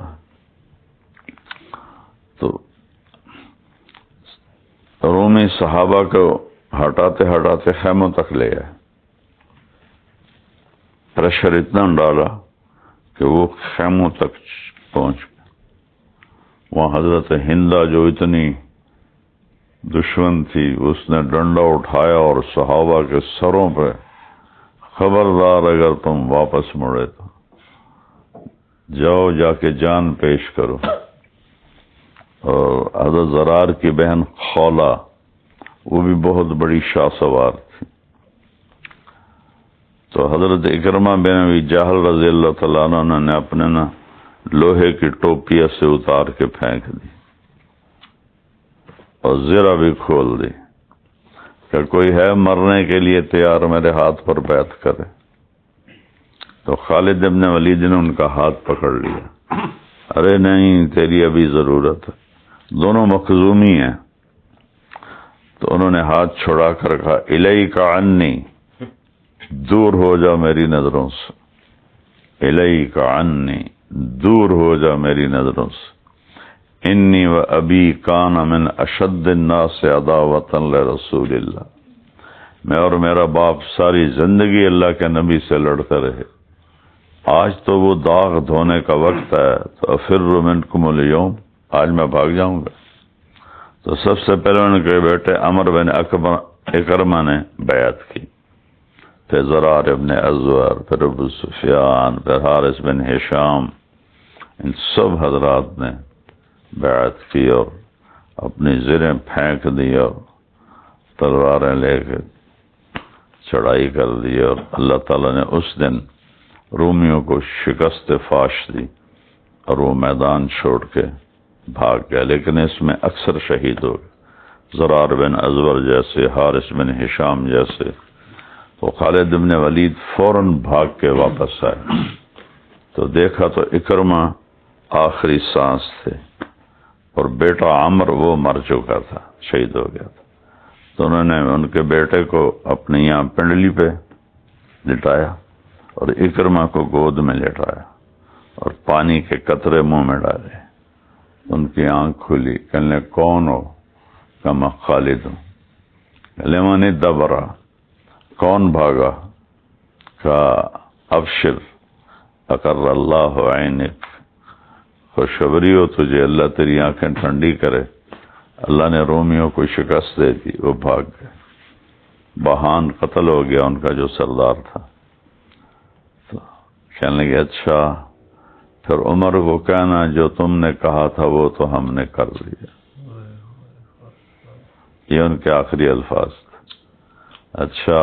تو رومی صحابہ کو ہٹاتے ہٹاتے خیموں تک لے گئے، پریشر اتنا ڈالا کہ وہ خیموں تک پہنچ گئے۔ وہاں حضرت ہندہ جو اتنی دشمن تھی، اس نے ڈنڈا اٹھایا اور صحابہ کے سروں پہ، خبردار اگر تم واپس مڑے تو جاؤ، جا کے جان پیش کرو۔ اور حضرت زرار کی بہن خولا، وہ بھی بہت بڑی شاہ سوار تھی، تو حضرت اکرمہ بن ابی جہل رضی اللہ تعالیٰ عنہ نے اپنے نا لوہے کی ٹوپیاں سے اتار کے پھینک دی اور زرہ بھی کھول دی کہ کوئی ہے مرنے کے لیے تیار میرے ہاتھ پر بیعت کرے۔ تو خالد ابن ولید نے ان کا ہاتھ پکڑ لیا، ارے نہیں تیری ابھی ضرورت ہے، دونوں مخزومی ہیں۔ تو انہوں نے ہاتھ چھڑا کر کہا الیک عنی، دور ہو جا میری نظروں سے، الیک عنی، دور ہو جا میری نظروں سے، انی و ابی کان من اشد الناس عداوۃ لرسول اللہ، میں اور میرا باپ ساری زندگی اللہ کے نبی سے لڑتے رہے، آج تو وہ داغ دھونے کا وقت ہے، تو افر منکم اليوم، آج میں بھاگ جاؤں گا۔ تو سب سے پہلے ان کے بیٹے عمر بن اکرمہ نے بیعت کی، پھر زرار ابن ازور، پھر ابو سفیان، پھر حارث بن ہشام، ان سب حضرات نے بیعت کی اور اپنی زریں پھینک دی اور تلواریں لے کے چڑھائی کر دی، اور اللہ تعالیٰ نے اس دن رومیوں کو شکست فاش دی اور وہ میدان چھوڑ کے بھاگ گئے۔ لیکن اس میں اکثر شہید ہو گئے، زرار بن ازور جیسے، حارث بن ہشام جیسے۔ تو خالد بن ولید فوراً بھاگ کے واپس آئے، تو دیکھا تو اکرمہ آخری سانس تھے، اور بیٹا عمر وہ مر چکا تھا، شہید ہو گیا تھا۔ تو انہوں نے ان کے بیٹے کو اپنے یہاں پنڈلی پہ لٹایا اور اکرمہ کو گود میں لٹایا اور پانی کے قطرے منہ میں ڈالے۔ ان کی آنکھ کھلی، کہنے کون ہو؟ کہ میں خالد ہوں۔ لمن دبرا، کون بھاگا؟ کہا ابشر اقر اللہ عینک، خوشخبری ہو تجھے، اللہ تیری آنکھیں ٹھنڈی کرے، اللہ نے رومیوں کو شکست دے دی۔ وہ بھاگ گئے، بہان قتل ہو گیا ان کا جو سردار تھا۔ تو کہنے لگے اچھا، پھر عمر کو کہنا جو تم نے کہا تھا وہ تو ہم نے کر لیا۔ یہ ان کے آخری الفاظ تھے۔ اچھا،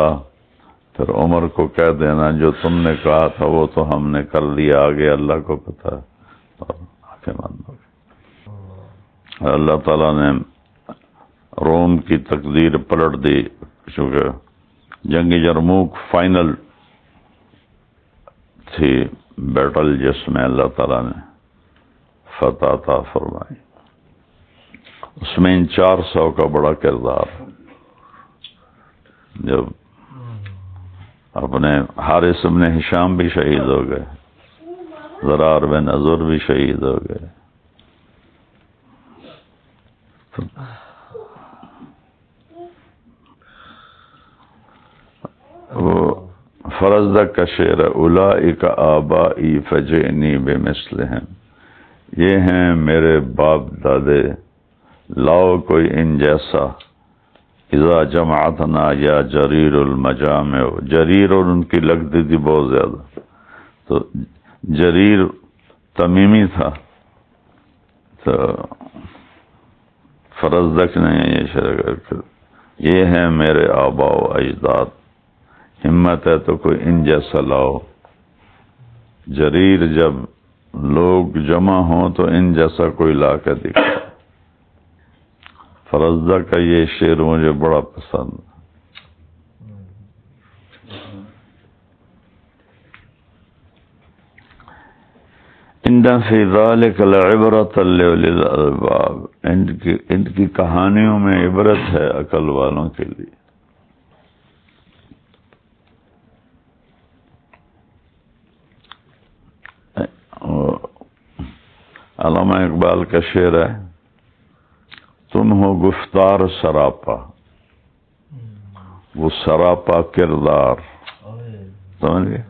پھر عمر کو کہہ دینا جو تم نے کہا تھا وہ تو ہم نے کر لیا، آگے اللہ کو پتہ ہے۔ اور آنکھیں بند ہو گئی۔ اللہ تعالیٰ نے روم کی تقدیر پلٹ دی، چونکہ جنگ یرموک فائنل تھی بیٹل جس میں اللہ تعالیٰ نے فتح عطا فرمائی، اس میں ان 400 کا بڑا کردار، جب اپنے حارث بن ہشام بھی شہید ہو گئے، زرار بن عذر بھی شہید ہو گئے، وہ فرزدق کا شعر ہے، اولئک آبائی فجئنی بمثلہم، یہ ہیں میرے باپ دادے، لاؤ کوئی ان جیسا، اذا جمعتنا یا جریر المجامع، جریر اور ان کی لگتی تھی بہت زیادہ، تو جریر تمیمی تھا، تو فرزدق نے یہ شعر کر، یہ ہیں میرے آبا و اجداد، ہمت ہے تو کوئی ان جیسا لاؤ، جریر جب لوگ جمع ہوں تو ان جیسا کوئی لا کے دکھا۔ فرزدق کا یہ شعر مجھے بڑا پسند ہے۔ ان فی ذلک لعبرۃ لأولی الالباب، ان کی کہانیوں میں عبرت ہے عقل والوں کے لیے۔ علامہ اقبال کا شعر ہے، تم ہو گفتار سراپا، وہ سراپا کردار، سمجھ گئے؟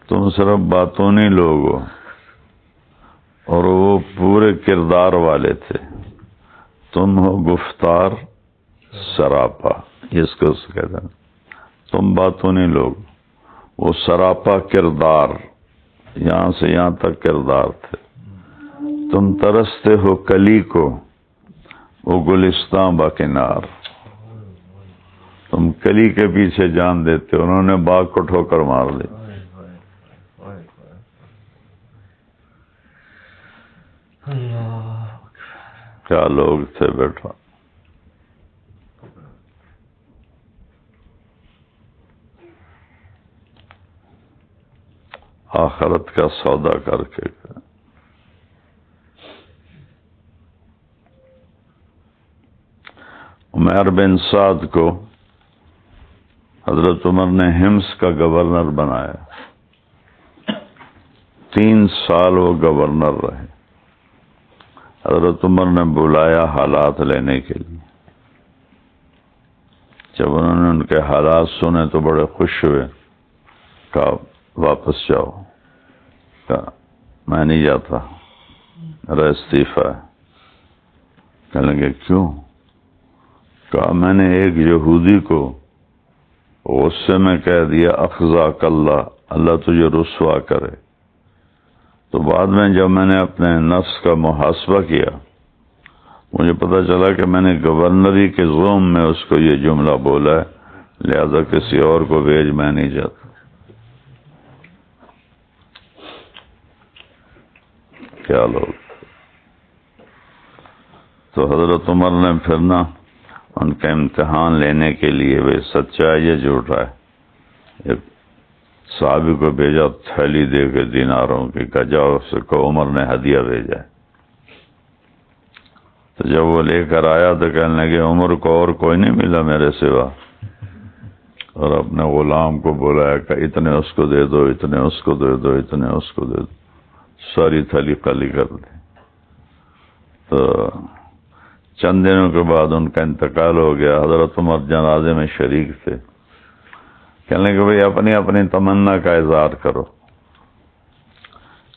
تم صرف باتونی لوگ ہو اور وہ پورے کردار والے تھے، تم ہو گفتار سراپا، اس کو کہتے ہیں، تم باتونی لوگ، وہ سراپا کردار، یہاں سے یہاں تک کردار تھے، تم ترستے ہو کلی کو، وہ گلستان باکنار، تم کلی کے پیچھے جان دیتے، انہوں نے باغ کو ٹھوکر مار دی۔ کیا لوگ تھے بیٹا۔ آخرت کا سودا کر کے، عمیر بن سعد کو حضرت عمر نے حمص کا گورنر بنایا، 3 سال وہ گورنر رہے، حضرت عمر نے بلایا حالات لینے کے لیے، جب انہوں نے ان کے حالات سنے تو بڑے خوش ہوئے، کہا واپس جاؤ، کہا میں نہیں جاتا، میرا استعفیٰ ہے۔ کہنے لگے کیوں؟ کہا میں نے ایک یہودی کو غصے میں کہہ دیا اخزاک اللہ، اللہ تجھے رسوا کرے، تو بعد میں جب میں نے اپنے نفس کا محاسبہ کیا، مجھے پتا چلا کہ میں نے گورنری کے ظلم میں اس کو یہ جملہ بولا ہے، لہذا کسی اور کو بھیج، میں نہیں جاتا۔ کیا لوگ۔ تو حضرت عمر نے پھر نا ان کا امتحان لینے کے لیے وہ سچا ہے یا جھوٹا ہے، ایک صحابی کو بھیجا تھیلی دے کے دیناروں کی، کہا جاؤ اس کو عمر نے ہدیہ بھیجا ہے۔ تو جب وہ لے کر آیا تو کہنے لگے عمر کو اور کوئی نہیں ملا میرے سوا، اور اپنے غلام کو بلایا کہ اتنے اس کو دے دو، اتنے اس کو دے دو، اتنے اس کو دے دو، ساری تھیلی خالی کر دی۔ تو چند دنوں کے بعد ان کا انتقال ہو گیا، حضرت عمر جنازے میں شریک تھے، کہنے کہ بھئی اپنی اپنی تمنا کا اظہار کرو،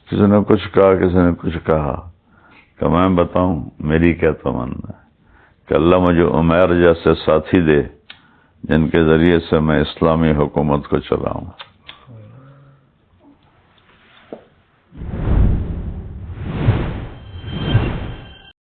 کسی نے کچھ کہا، کسی نے کچھ کہا، کہ میں بتاؤں میری کیا تمنا ہے کہ اللہ مجھے عمیر جیسے ساتھی دے جن کے ذریعے سے میں اسلامی حکومت کو چلاؤں۔